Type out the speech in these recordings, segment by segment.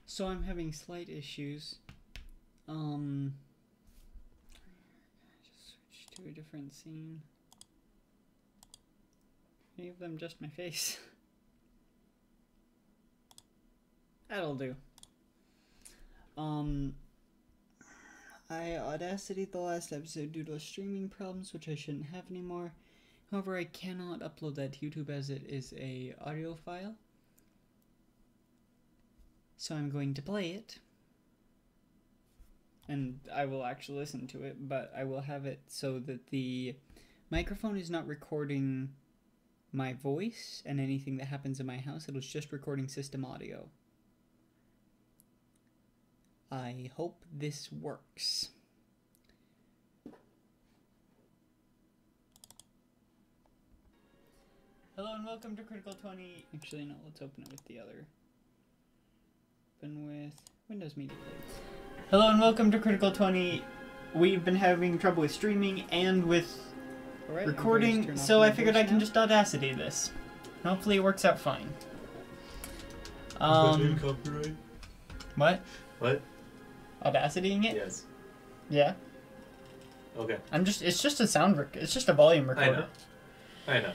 So I'm having slight issues. Just switch to a different scene. Any of them just my face? That'll do. I Audacity'd the last episode due to streaming problems, which I shouldn't have anymore. However, I cannot upload that to YouTube as it is a audio file. So I'm going to play it. And I will actually listen to it, but I will have it so that the microphone is not recording my voice and anything that happens in my house. It was just recording system audio. I hope this works. Hello and welcome to Critical 20. Actually, no, let's open it with the other. Open with Windows Media Player. Hello and welcome to Critical 20. We've been having trouble with streaming and with recording, so I figured I can just Audacity this. Hopefully it works out fine. Copyright? What? What? Audacitying it? Yes. Yeah. Okay. It's just a it's just a volume recorder. I know.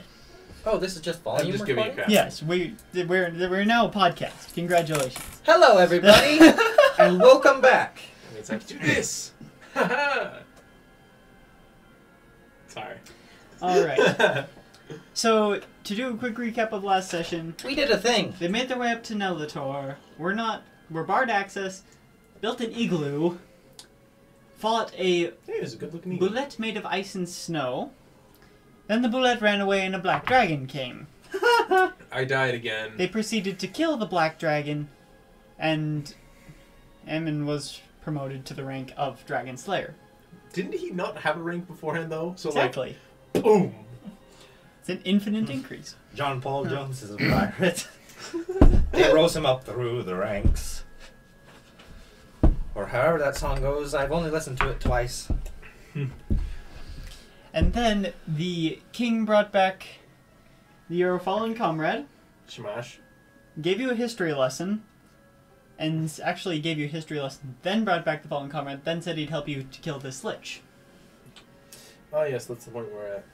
Oh, this is just volume I'm just giving you recording? crap. Yes, we're now a podcast. Congratulations. Hello, everybody, and welcome back. I mean, it's like, do this! Sorry. Alright. So, to do a quick recap of last session, We did a thing. they made their way up to Nelator. We're barred access, built an igloo, fought a Hey, it's a good looking eagle. bullet made of ice and snow. Then the bullet ran away and a black dragon came. I died again. They proceeded to kill the black dragon, and Ammon was promoted to the rank of Dragon Slayer. Didn't he not have a rank beforehand, though? So, Exactly. like, boom! It's an infinite increase. John Paul Jones is a pirate. They rose him up through the ranks. Or however that song goes. I've only listened to it twice. And then the king brought back your fallen comrade, Shamash. gave you a history lesson, and actually gave you a history lesson, then brought back the fallen comrade, then said he'd help you to kill this lich. Oh, yes, that's the point we're at.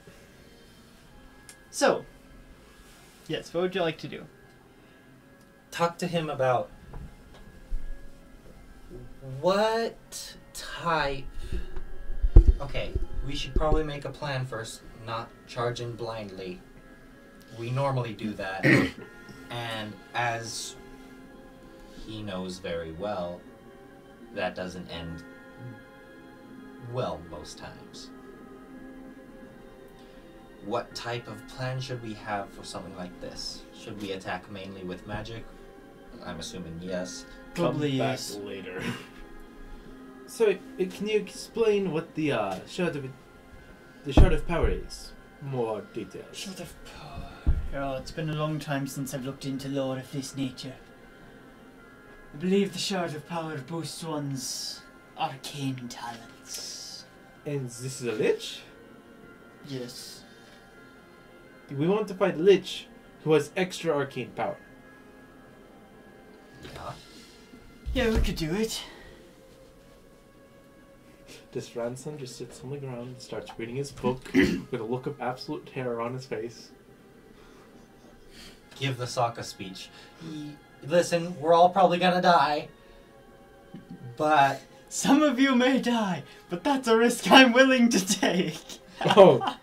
So, yes, what would you like to do? Talk to him about what type. Okay, we should probably make a plan first, not charging blindly. We normally do that. And as he knows very well, that doesn't end well most times. What type of plan should we have for something like this? Should we attack mainly with magic? I'm assuming yes. Probably Come back yes. later. So, can you explain what the shard of power is? More details. Shard of power. Oh, it's been a long time since I've looked into lore of this nature. I believe the shard of power boosts one's arcane talents. And this is a lich? Yes. We want to fight a lich who has extra arcane power. Yeah. Yeah, we could do it. This Ransom just sits on the ground and starts reading his book with a look of absolute terror on his face. Give the Sokka speech. Listen, we're all probably gonna die. But Some of you may die, but that's a risk I'm willing to take. Oh,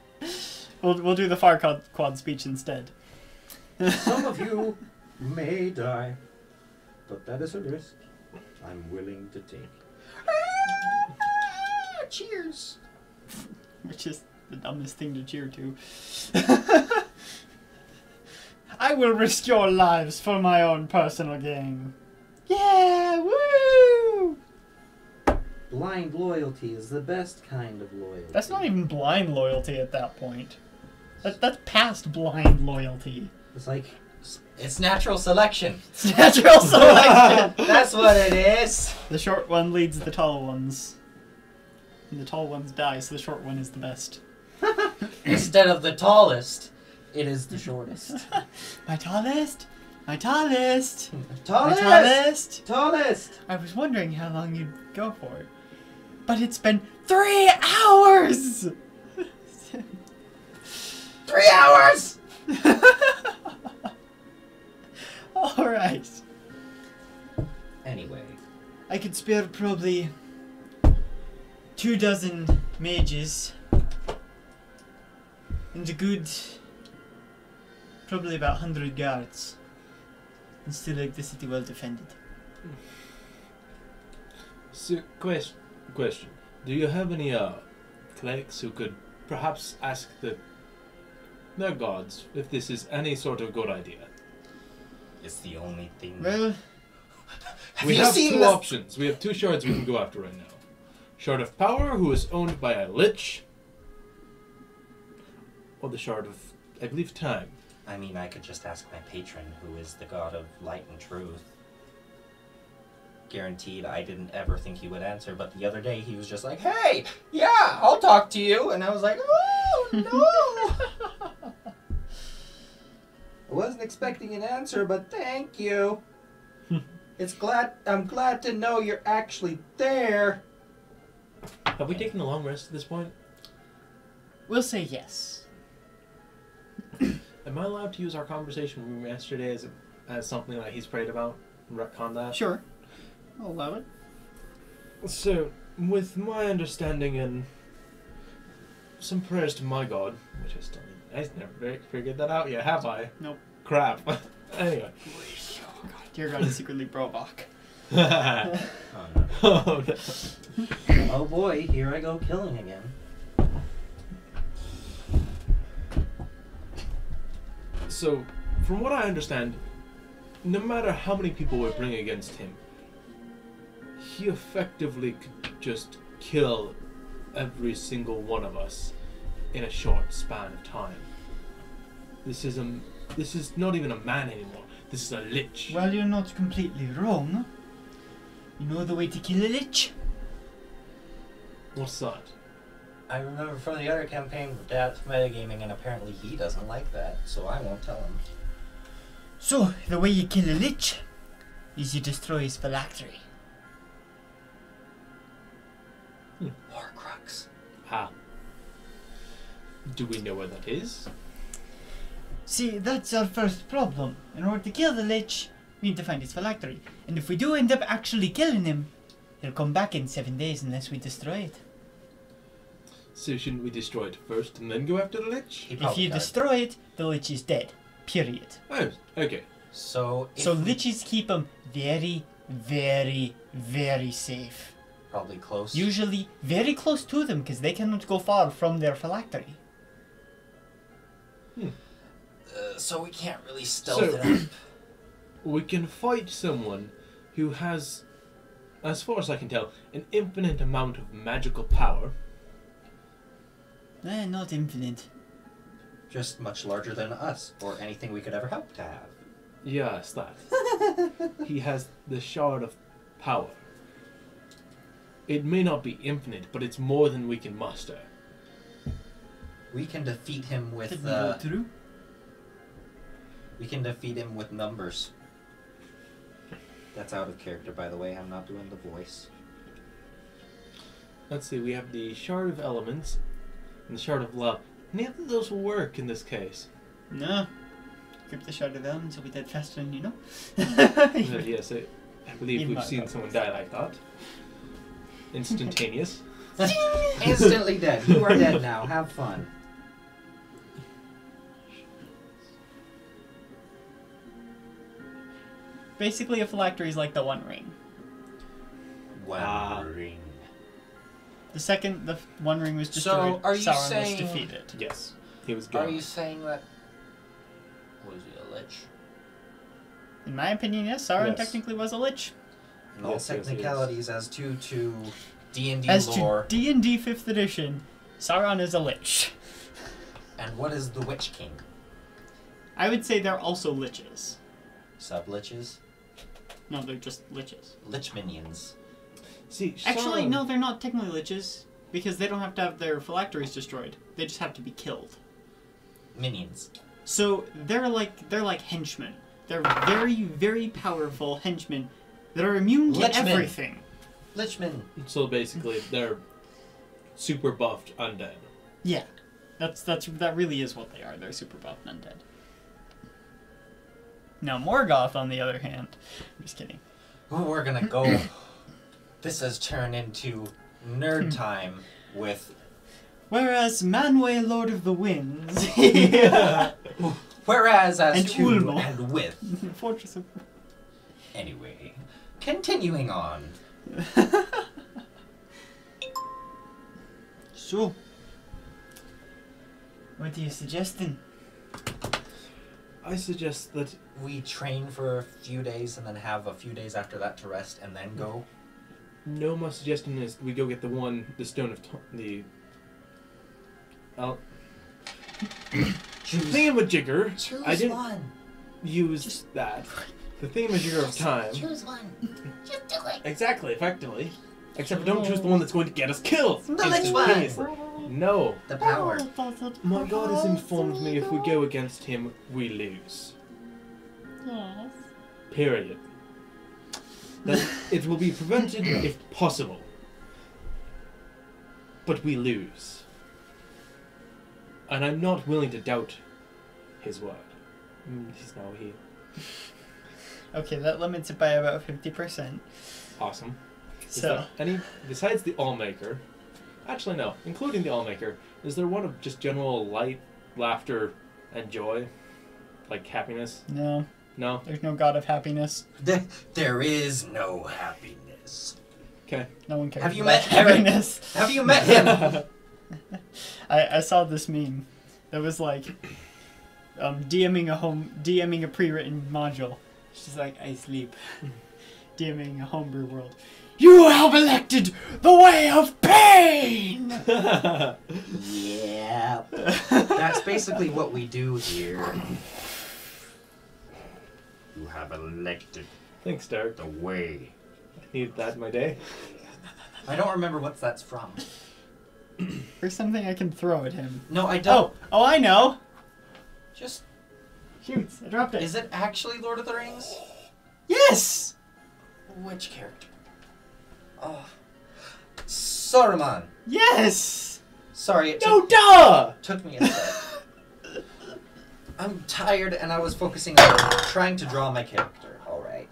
We'll do the Farquaad speech instead. Some of you may die, but that is a risk I'm willing to take. cheers. Which is the dumbest thing to cheer to. I will risk your lives for my own personal gain. Yeah, woo! Blind loyalty is the best kind of loyalty. That's not even blind loyalty at that point. That's past blind loyalty. It's like, It's natural selection. It's natural selection. That's what it is. The short one leads the tall ones. And the tall ones die, so the short one is the best. Instead of the tallest, it is the shortest. My tallest? My tallest! Tallest! My tallest! Tallest! I was wondering how long you'd go for. But it's been 3 hours! 3 hours! Alright. Anyway, I could spare probably 24 mages. And a good... probably about 100 guards. And still like the city well defended. So, question. Do you have any clerics who could perhaps ask their gods if this is any sort of good idea? it's the only thing. Well, We you have seen two this? options. We have 2 shards we can go after right now. Shard of Power, who is owned by a lich, or the Shard of, I believe, Time. I mean, I could just ask my patron, who is the god of light and truth. Guaranteed, I didn't ever think he would answer, but the other day he was just like, "Hey, yeah, I'll talk to you," and I was like, "Oh no!" I wasn't expecting an answer, but thank you. I'm glad to know you're actually there. Have we taken a long rest at this point? we'll say yes. Am I allowed to use our conversation from yesterday as something that he's prayed about? Retcon that? Sure. I'll allow it. So, with my understanding and some prayers to my god, which I've never figured that out yet, have I? Nope. Crap. Anyway. Oh god, dear god is secretly Brovok. Oh, no. Oh, no. Oh boy, here I go killing again. So, from what I understand, no matter how many people we bring against him, he effectively could just kill every single one of us in a short span of time. This is not even a man anymore. This is a lich. Well, you're not completely wrong. You know the way to kill a lich? What's that? I remember from the other campaign, Dad's metagaming, and apparently he doesn't like that, so I won't tell him. So, the way you kill a lich is you destroy his phylactery. Horcrux. Ah. Do we know where that is? See, that's our first problem. In order to kill the lich, we need to find his phylactery. And if we do end up actually killing him, he'll come back in 7 days unless we destroy it. So shouldn't we destroy it first and then go after the lich? He If probably you does. destroy it, the lich is dead. Period. Oh, okay. So, So liches keep him very, very, very safe. probably close. Usually very close to them because they cannot go far from their phylactery. So we can't really stealth So- it up. We can fight someone who has, as far as I can tell, an infinite amount of magical power. Not infinite. Just much larger than us, or anything we could ever hope to have. Yes, that. He has the Shard of Power. It may not be infinite, but it's more than we can muster. We can defeat him with Didn't go through. we can defeat him with numbers. That's out of character, by the way. I'm not doing the voice. Let's see, we have the Shard of Elements and the Shard of Love. Neither of those will work in this case. No. Grip the shard of elements, will be dead faster than you know. Yes, I believe In we've my seen case. someone die like that. Instantaneous. Instantly dead. You are dead now. Have fun. Basically, a phylactery is like the One Ring. Ah. One ring. The second the One Ring was So, destroyed, are you Sauron saying- was defeated. Yes, he was Are gone. you saying that? Was he a lich? In my opinion, yes, Sauron Yes. technically was a lich. In all Yes, yes, he is. technicalities, as to D&D As lore. to D&D 5th edition, Sauron is a lich. And what is the Witch King? I would say they're also liches. Sub-liches? No, they're just liches. Lich minions. See, Actually, Sauron- no, they're not technically liches because they don't have to have their phylacteries destroyed. They just have to be killed. Minions. So they're like henchmen. They're very, very powerful henchmen that are immune to Lichmen. everything. Lichman. So basically, they're super buffed undead. Yeah, that really is what they are. They're super buff undead. Now Morgoth, on the other hand, I'm just kidding. Oh, we're gonna go. This has turned into nerd time with. Whereas Manwë, Lord of the Winds, Whereas as And to Ulmo. and with. Fortress of. Anyway, continuing on. So, what are you suggesting? I suggest that We train for a few days and then have a few days after that to rest and then go. no. My suggestion is we go get the stone of the Choose, thingamajigger. choose I didn't one. use that. The thingamajigger of time. Choose one. Just do it. Exactly, effectively. Except don't choose the one that's going to get us killed. The lich instantaneously. No. The power. My god has informed me if we go against him, we lose. Yes. Period. That it will be prevented if possible. But we lose. And I'm not willing to doubt his word. He's now here. Okay, that limits it by about 50%. Awesome. Is So, there any, besides the Allmaker, actually no, including the Allmaker, is there one of just general light, laughter, and joy? Like happiness? no, No? there's no god of happiness. There is no happiness. Okay. No one cares Have you about met Eric? happiness. Have you met him? I saw this meme that was like DMing a pre-written module. She's like, I sleep. DMing a homebrew world. You have elected the way of pain! Yeah. That's basically what we do here. You have elected Thanks, Derek. the way. I need that in my day. I don't remember what that's from. There's something I can throw at him. No, I don't. Oh, I know! Just. Shoots, I dropped it. Is it actually Lord of the Rings? Yes! Which character? Oh. Saruman. Yes! Sorry, it No, duh! took me a sec. I'm tired and I was focusing on trying to draw my character, alright?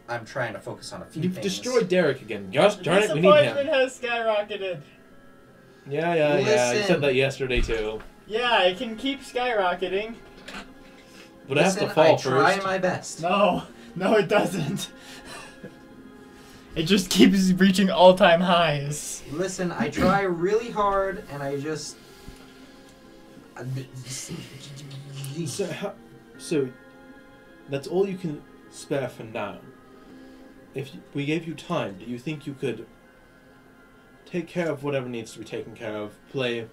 I'm trying to focus on a few You've things. destroyed Derek again. Gosh darn it, we need him. has skyrocketed. Yeah. You Listen. said that yesterday too. Yeah, it can keep skyrocketing. But it has to Listen, fall I try first. my best. No, it doesn't. It just keeps reaching all-time highs. Listen, I try really hard and I just... So, that's all you can spare for now. If we gave you time, do you think you could take care of whatever needs to be taken care of, play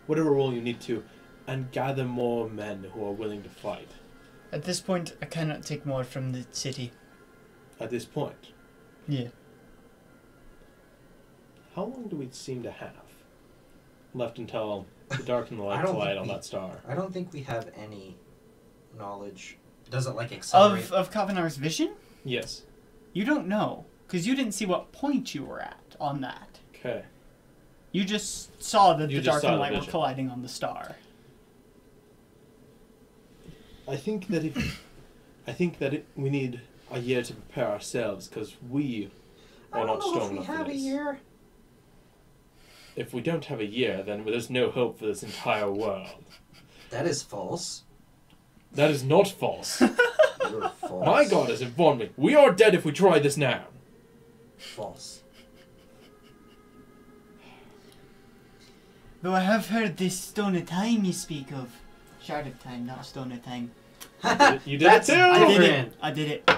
whatever role you need to, and gather more men who are willing to fight? At this point, I cannot take more from the city. At this point, Yeah. how long do we seem to have left until the dark and the light I don't collide think on we- that star? I don't think we have any knowledge. Does it like accelerate? Of Kavanar's vision? Yes. You don't know, because you didn't see what point you were at on that. Okay. You just saw that You the just dark saw and the light were vision. colliding on the star. I think that we need a year to prepare ourselves because we are not strong enough for this. year. If we don't have a year, then there's no hope for this entire world. That is false. That is not false. You're false. My God has informed me. We are dead if we try this now. False. Though I have heard this stone of time you speak of. Shard of time, not stone of time. You did That's it too. I did it. different. I did it.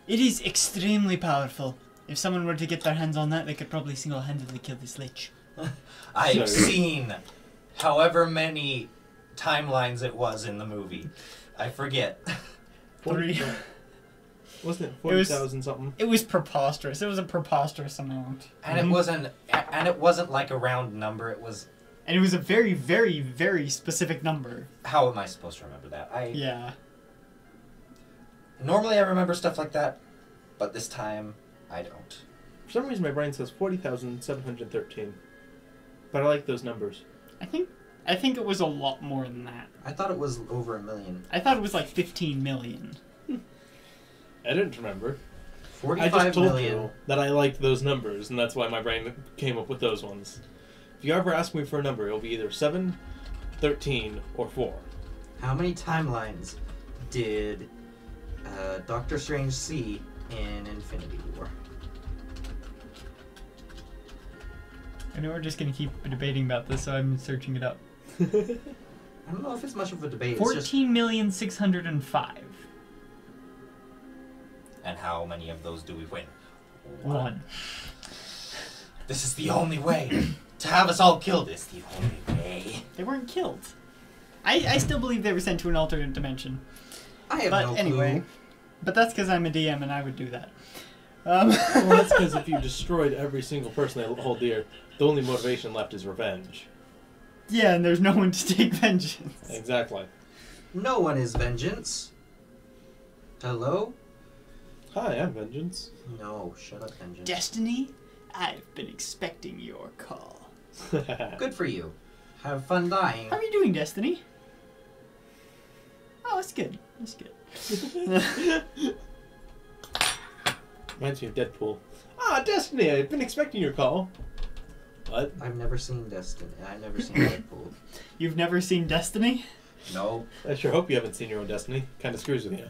It is extremely powerful. If someone were to get their hands on that, they could probably single-handedly kill this lich. I've So- seen however many timelines it was in the movie. I forget. 3. Wasn't it It was- 40,000 something? It was preposterous. It was a preposterous amount. And it wasn't like a round number. It was. And it was a very, very, very specific number. How am I supposed to remember that? Yeah. Normally I remember stuff like that, but this time I don't. For some reason, my brain says 40,713. But I like those numbers. I think it was a lot more than that. I thought it was over 1 million. I thought it was like 15 million. I didn't remember. 45 I just told million. you that I liked those numbers, and that's why my brain came up with those ones. If you ever ask me for a number, it'll be either 7, 13, or 4. How many timelines did Doctor Strange see in Infinity War? I know we're just gonna keep debating about this, so I'm searching it up. I don't know if it's much of a debate. 14,605,000. And how many of those do we win? 1. This is the only way. To have us all killed is the only way. They weren't killed. I still believe they were sent to an alternate dimension. I have But no anyway, clue. but that's because I'm a DM and I would do that. Well, that's because if you destroyed every single person they hold dear, the only motivation left is revenge. Yeah, and there's no one to take vengeance. Exactly. No one is vengeance. Hello? Hi, I'm Vengeance. No, shut up, vengeance. Destiny, I've been expecting your call. Good for you. Have fun dying. How are you doing, Destiny? Oh, that's good. That's good. Reminds me of Deadpool. Ah, Destiny, I've been expecting your call. What? I've never seen Destiny. I've never seen Deadpool. You've never seen Destiny? No. I sure hope you haven't seen your own Destiny. Kind of screws with you.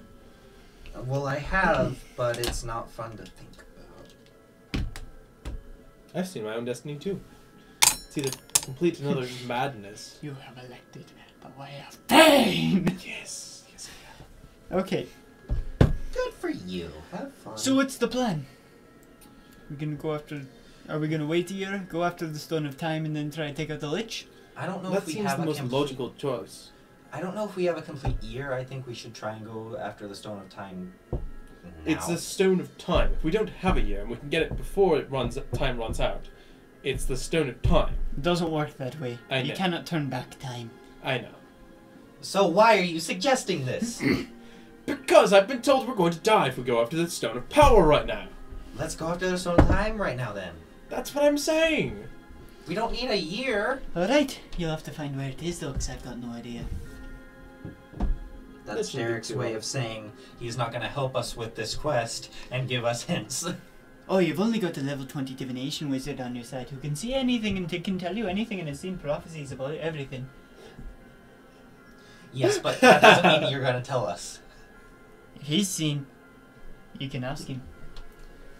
Well, I have, but it's not fun to think about. I've seen my own Destiny too. It's either complete another madness. You have elected the way of pain! Yes, yes I Okay, Good for you. Have fun. so what's the plan? We're gonna go after... Are we gonna wait a year, go after the Stone of Time, and then try to take out the Lich? I don't know That if we seems have the a most complete... logical choice. I don't know if we have a complete year. I think we should try and go after the Stone of Time now. It's the Stone of Time. If we don't have a year and we can get it before time runs out, it's the Stone of Time. It doesn't work that way. I You know. cannot turn back time. I know. So why are you suggesting this? Because I've been told we're going to die if we go after the Stone of Power right now. Let's go after the Stone of Time right now then. That's what I'm saying. We don't need a year. Alright, you'll have to find where it is though, because I've got no idea. That's shouldn't be Derek's too way hard. of saying he's not going to help us with this quest and give us hints. Oh, you've only got a level 20 divination wizard on your side who can see anything and can tell you anything and has seen prophecies about everything. Yes, but that doesn't mean you're going to tell us. If he's seen, you can ask him.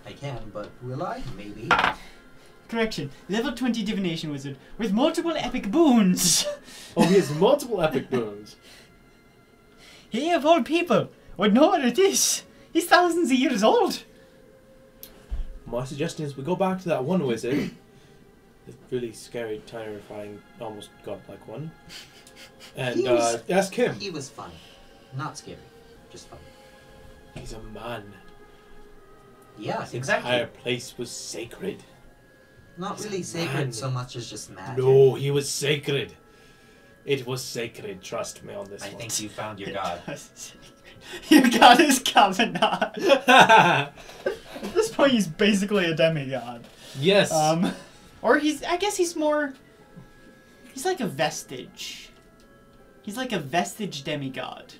I can, but will I? Maybe. Correction, level 20 divination wizard with multiple epic boons. Oh, he has multiple epic boons. He of all people would know what it is. He's thousands of years old. My suggestion is we go back to that one wizard. The really scary, terrifying, almost godlike one. And He was- ask him. He was funny. Not scary. Just funny. He's a man. Yeah, His exactly. entire place was sacred. Not He's really a sacred man. so much as just magic. No, he was sacred. It was sacred, trust me on this I one. think you found your god. Your god is Kavanagh. At this point, he's basically a demigod. Yes. Or I guess he's more... He's like a vestige. He's like a vestige demigod.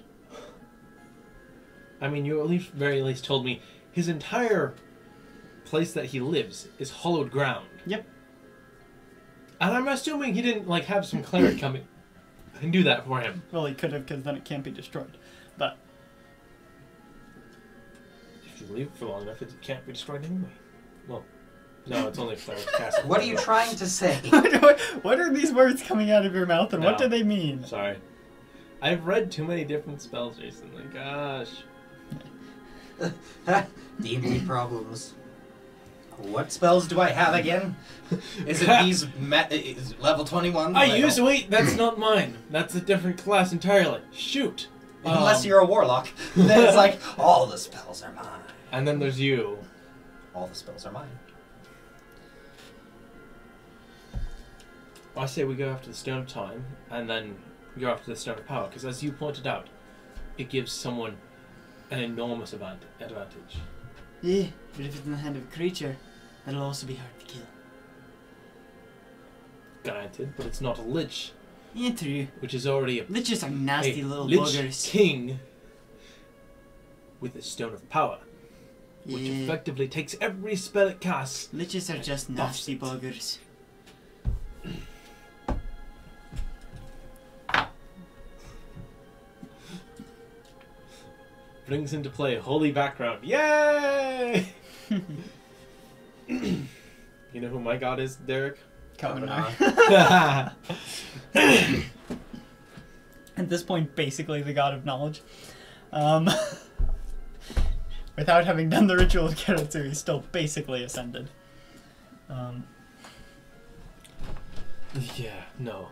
I mean, you at least, very least told me his entire place that he lives is hollowed ground. Yep. And I'm assuming he didn't, like, have some cleric come in and do that for him. Well, he could have, because then it can't be destroyed. But... If you leave it for long enough, it can't be destroyed anyway. Well, no, it's only a cleric cast. What are you trying to say? What are these words coming out of your mouth, and what No. do they mean? Sorry. I've read too many different spells recently. Gosh. D&D problems. What spells do I have again? Is it these is level 21? Wait, that's not mine. That's a different class entirely. Shoot. Unless you're a warlock. Then it's like, all the spells are mine. And then there's you. All the spells are mine. I say we go after the Stone of Time, and then go after the Stone of Power, because as you pointed out, it gives someone an enormous advantage. Yeah, but if it's in the hand of a creature, that'll also be hard to kill. Granted, but it's not a lich, Yeah, true. which is already a Liches are nasty little lich buggers. king with a stone of power, which Yeah. effectively takes every spell it casts. Liches are just nasty buggers. Brings into play holy background. Yay! You know who my god is, Derek? Kavanar. At this point, basically the god of knowledge. Without having done the ritual of Keratsu, he's still basically ascended. Yeah, no.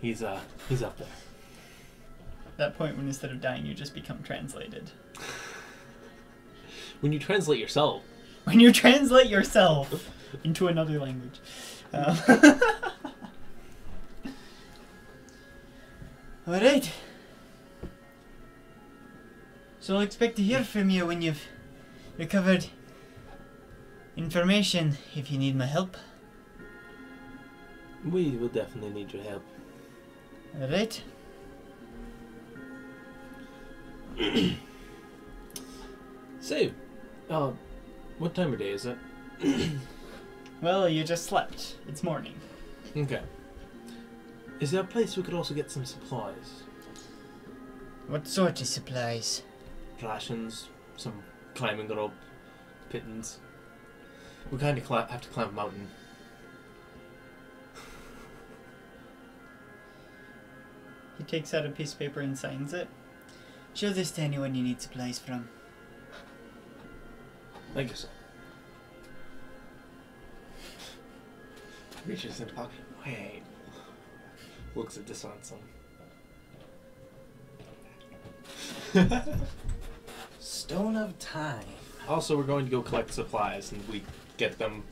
He's up there. That point when instead of dying, you just become translated. When you translate yourself. When you translate yourself into another language. Alright. So I'll expect to hear from you when you've recovered information if you need my help. We will definitely need your help. Alright. So, what time of day is it? Well, you just slept. It's morning. Okay. Is there a place we could also get some supplies? What sort of supplies? Rations, some climbing rope, pittance. We kind of have to climb a mountain. He takes out a piece of paper and signs it. Show this to anyone you need supplies from. Thank you, sir. Reaches in the pocket. Wait. Looks at this on some. Stone of Time. Also, we're going to go collect supplies, and we get them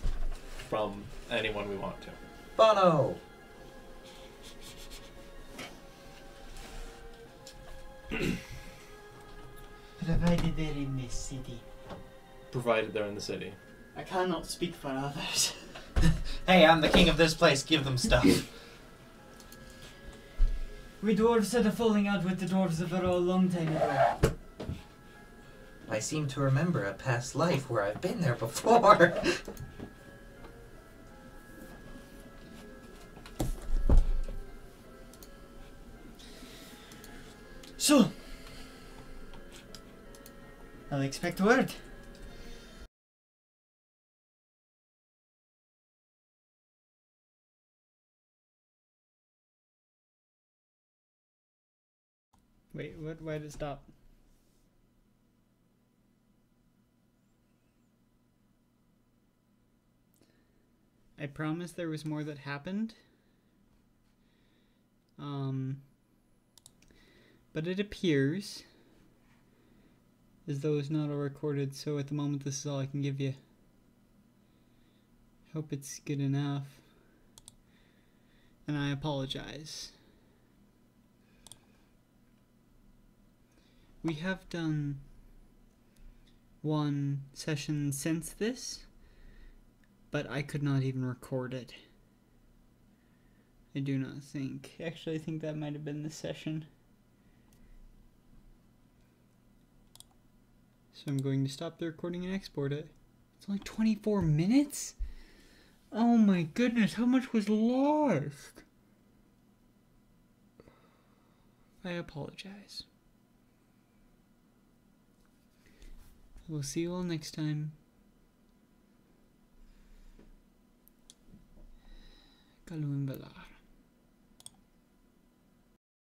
from anyone we want to. Bono! Provided they're in this city. Provided they're in the city. I cannot speak for others. Hey, I'm the king of this place. Give them stuff. We dwarves had a falling out with the dwarves of Aro a long time ago. I seem to remember a past life where I've been there before. So, I'll expect word. Wait, what? Why did it stop? I promise there was more that happened. But it appears as though it's not all recorded, so at the moment this is all I can give you. Hope it's good enough. And I apologize. We have done one session since this, but I could not even record it. I do not think. Actually, I think that might have been this session. So I'm going to stop the recording and export it. It's only 24 minutes? Oh my goodness, how much was lost? I apologize. We'll see you all next time. Kaluimbala.